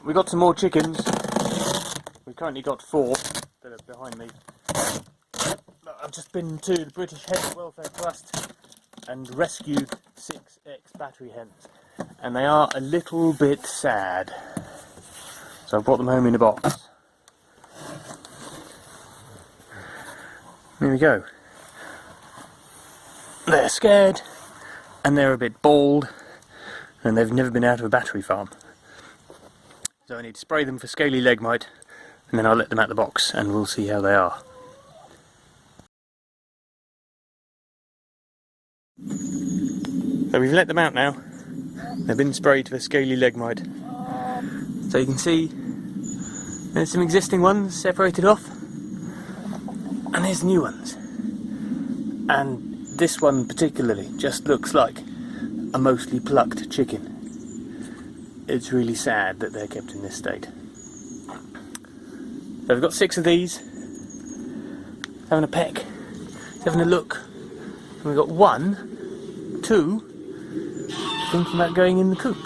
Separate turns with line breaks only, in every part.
we got some more chickens. We've currently got 4 that are behind me. I've just been to the Battery Hen Welfare Trust and rescued 6 ex-battery hens. And they are a little bit sad. So I brought them home in a box. There we go. They're scared, and they're a bit bald, and they've never been out of a battery farm. So I need to spray them for scaly leg mite, and then I'll let them out the box, and we'll see how they are. So we've let them out now. They've been sprayed for scaly leg mite. So you can see there's some existing ones separated off, and there's new ones. And this one particularly just looks like a mostly plucked chicken. It's really sad that they're kept in this state. So we've got 6 of these, having a peck, having a look. And we've got 1, 2, thinking about going in the coop.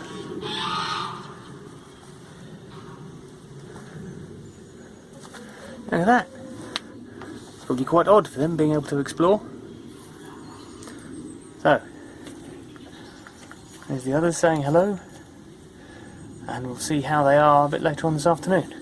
Look at that. It's probably quite odd for them being able to explore. So, there's the others saying hello, and we'll see how they are a bit later on this afternoon.